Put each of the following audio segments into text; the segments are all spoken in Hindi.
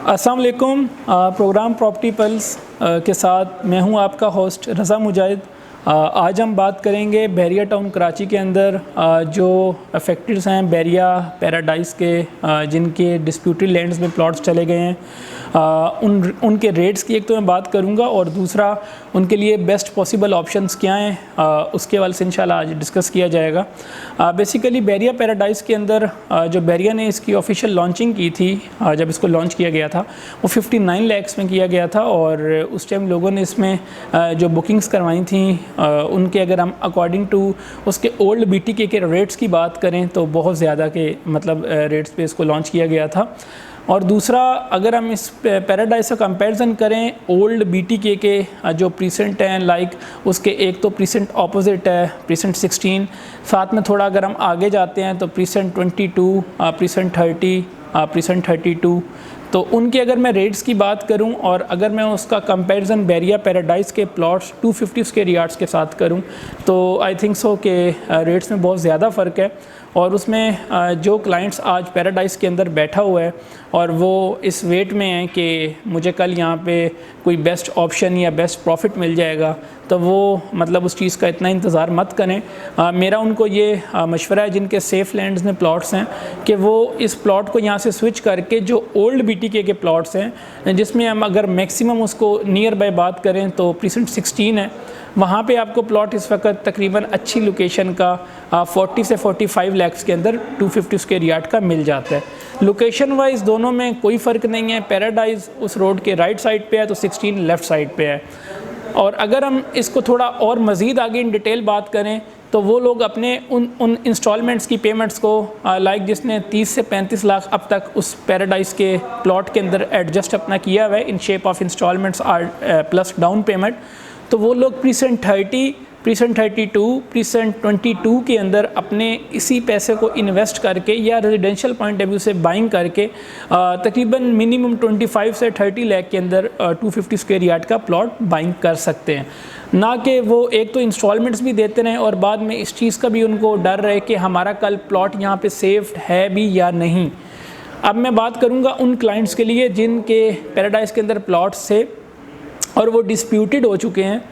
अस्सलाम वालेकुम। प्रोग्राम प्रॉपर्टी पल्स के साथ मैं हूं आपका होस्ट रज़ा मुजाहिद। आज हम बात करेंगे बैरिया टाउन कराची के अंदर जो अफेक्टेड्स हैं बैरिया पैराडाइज के, जिनके डिस्प्यूटेड लैंड्स में प्लॉट्स चले गए हैं, उनके रेट्स की एक तो मैं बात करूंगा और दूसरा उनके लिए बेस्ट पॉसिबल ऑप्शंस क्या हैं, उसके हवाले से इंशाल्लाह आज डिस्कस किया जाएगा। बेसिकली बैरिया पैराडाइज के अंदर जो बैरिया ने इसकी ऑफिशियल लॉन्चिंग की थी, जब इसको लॉन्च किया गया था वो 59 लाख में किया गया था और उस टाइम लोगों ने इसमें जो बुकिंग्स करवाई थी उनके, अगर हम अकॉर्डिंग टू उसके ओल्ड बीटीके के रेट्स की बात करें तो बहुत ज़्यादा के मतलब रेट्स पे इसको लॉन्च किया गया था। और दूसरा, अगर हम इस पैराडाइज से कंपैरिजन करें ओल्ड बीटीके के जो प्रीसेंट हैं, लाइक उसके एक तो प्रीसेंट ऑपोजिट है प्रीसेंट 16, साथ में थोड़ा अगर हम आगे जाते हैं तो प्रीसेंट 22, प्रीसेंट 30, प्रीसेंट 32, तो उनके अगर मैं रेट्स की बात करूं और अगर मैं उसका कंपैरिजन बैरिया पैराडाइज के प्लॉट्स 250 स्क्वायर यार्ड्स के साथ करूं तो आई थिंक सो कि रेट्स में बहुत ज़्यादा फ़र्क है। और उसमें जो क्लाइंट्स आज पैराडाइज के अंदर बैठा हुआ है और वो इस वेट में है कि मुझे कल यहाँ पे कोई बेस्ट ऑप्शन या बेस्ट प्रॉफिट मिल जाएगा, तो वो मतलब उस चीज़ का इतना इंतज़ार मत करें। मेरा उनको ये मशवरा है जिनके सेफ़ लैंड्स में प्लॉट्स हैं कि वो इस प्लॉट को यहाँ से स्विच करके जो ओल्ड बीटीके के प्लॉट्स हैं, जिसमें हम अगर मैक्सिमम उसको नियर बाय बात करें तो प्रीसेंट 16 है, वहाँ पे आपको प्लॉट इस वक्त तकरीबन अच्छी लोकेशन का 40 से 45 लाख के अंदर 250 स्क्वायर यार्ड का मिल जाता है। लोकेशन वाइज दोनों में कोई फ़र्क नहीं है। पैराडाइज उस रोड के राइट साइड पे है तो 16 लेफ़्ट साइड पे है। और अगर हम इसको थोड़ा और मज़ीद आगे इन डिटेल बात करें तो वो लोग अपने उन इंस्टॉलमेंट्स की पेमेंट्स को लाइक जिसने 30 से 35 लाख अब तक उस पैराडाइज के प्लॉट के अंदर एडजस्ट अपना किया हुआ है in shape of instalments plus down payment, तो वो लोग प्रीसेंट 30, प्रीसेंट 32, प्रीसेंट 22 के अंदर अपने इसी पैसे को इन्वेस्ट करके या रेजिडेंशियल पॉइंट ऑफ व्यू से बाइंग करके तकरीबन मिनिमम 25 से 30 लाख के अंदर 250 स्क्वायर यार्ड का प्लॉट बाइंग कर सकते हैं। ना कि वो एक तो इंस्टॉलमेंट्स भी देते रहें और बाद में इस चीज़ का भी उनको डर रहे कि हमारा कल प्लॉट यहाँ पे सेफ है भी या नहीं। अब मैं बात करूँगा उन क्लाइंट्स के लिए जिनके पैराडाइज के अंदर प्लॉट्स थे और वो डिस्प्यूटेड हो चुके हैं,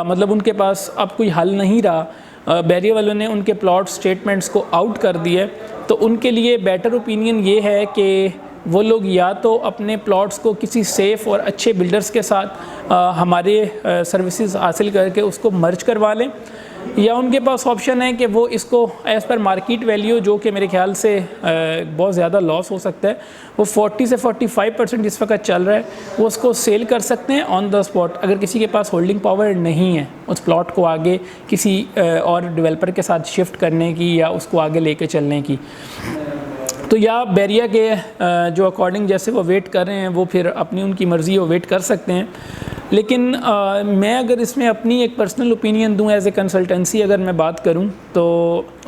मतलब उनके पास अब कोई हल नहीं रहा, बैरिया वालों ने उनके प्लॉट स्टेटमेंट्स को आउट कर दिए, तो उनके लिए बेटर ओपिनियन ये है कि वो लोग या तो अपने प्लॉट्स को किसी सेफ़ और अच्छे बिल्डर्स के साथ हमारे सर्विसेज हासिल करके उसको मर्ज करवा लें, या उनके पास ऑप्शन है कि वो इसको एज़ पर मार्केट वैल्यू, जो कि मेरे ख्याल से बहुत ज़्यादा लॉस हो सकता है, वो 40 से 45% इस वक्त चल रहा है, वो उसको सेल कर सकते हैं ऑन द स्पॉट अगर किसी के पास होल्डिंग पावर नहीं है उस प्लॉट को आगे किसी और डेवलपर के साथ शिफ्ट करने की या उसको आगे लेके चलने की। तो या बैरिया के जो अकॉर्डिंग जैसे वो वेट कर रहे हैं वो फिर अपनी उनकी मर्ज़ी वो वेट कर सकते हैं। लेकिन मैं अगर इसमें अपनी एक पर्सनल ओपिनियन दूं एज ए कंसल्टेंसी अगर मैं बात करूं तो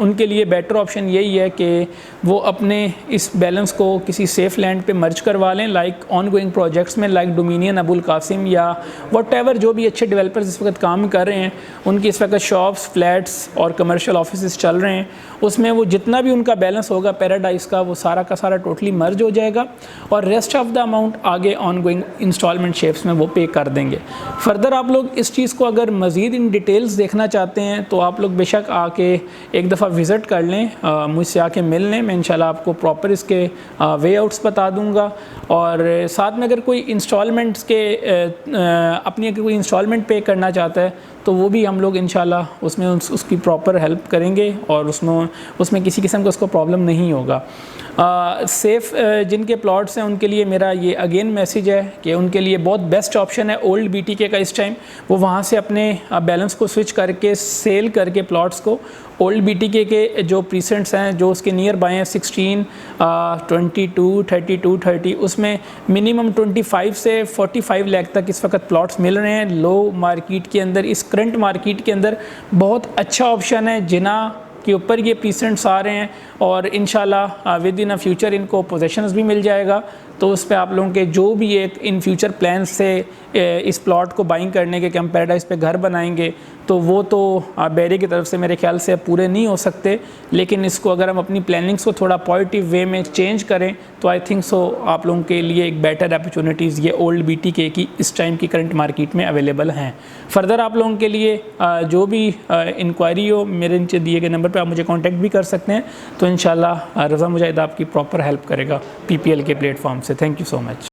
उनके लिए बेटर ऑप्शन यही है कि वो अपने इस बैलेंस को किसी सेफ़ लैंड पे मर्ज करवा लें, लाइक ऑन गोइंग प्रोजेक्ट्स में, लाइक डोमिनियन अबुल कासिम या व्हाटएवर जो भी अच्छे डेवलपर्स इस वक्त काम कर रहे हैं, उनकी इस वक्त शॉप्स, फ्लैट्स और कमर्शियल ऑफिस चल रहे हैं, उसमें वो जितना भी उनका बैलेंस होगा पैराडाइज का वो सारा का सारा टोटली मर्ज हो जाएगा और रेस्ट ऑफ द अमाउंट आगे ऑन गोइंग इंस्टॉलमेंट शेप्स में वो पे कर देंगे। फर्दर आप लोग इस चीज़ को अगर मज़ीद इन डिटेल्स देखना चाहते हैं तो आप लोग बेशक आके एक दफ़ा विज़िट कर लें, मुझसे आके मिल लें, मैं इंशाल्लाह आपको प्रॉपर इसके वे आउट्स बता दूंगा। और साथ में अगर कोई इंस्टॉलमेंट्स के अपनी अगर कोई इंस्टॉलमेंट पे करना चाहता है तो वो भी हम लोग इंशाल्लाह उसमें उसकी प्रॉपर हेल्प करेंगे और उसमें किसी किस्म का उसको प्रॉब्लम नहीं होगा। सेफ़ जिनके प्लॉट्स हैं उनके लिए मेरा ये अगेन मैसेज है कि उनके लिए बहुत बेस्ट ऑप्शन है ओल्ड बीटीके का इस टाइम, वो वहाँ से अपने बैलेंस को स्विच करके सेल करके प्लॉट्स को ओल्ड बीटीके के जो प्रीसेंट्स हैं जो उसके नियर बाय हैं 16, 22, 32, 30, उसमें मिनिमम 25 से 45 लाख तक इस वक्त प्लॉट्स मिल रहे हैं लो मार्केट के अंदर। इस करंट मार्केट के अंदर बहुत अच्छा ऑप्शन है, जिना के ऊपर ये प्रीसेंट्स आ रहे हैं और इंशाल्लाह विद इन अ फ्यूचर इनको पोजेशंस भी मिल जाएगा। तो उस पर आप लोगों के जो भी एक इन फ्यूचर प्लान से इस प्लॉट को बाइंग करने के कि हम पैराडाइज पे घर बनाएंगे तो वो तो बैरिया की तरफ से मेरे ख्याल से पूरे नहीं हो सकते, लेकिन इसको अगर हम अपनी प्लानिंग्स को थोड़ा पॉजिटिव वे में चेंज करें तो आई थिंक सो आप लोगों के लिए एक बेटर अपॉर्चुनिटीज़ ये ओल्ड BTK की इस टाइम की करंट मार्केट में अवेलेबल हैं। फर्दर आप लोगों के लिए जो भी इंक्वायरी हो मेरे नीचे दिए गए नंबर पर आप मुझे कॉन्टैक्ट भी कर सकते हैं। तो इंशाल्लाह रज़ा मुजाहिद आपकी प्रॉपर हेल्प करेगा PPL के प्लेटफॉर्म से। Thank you so much.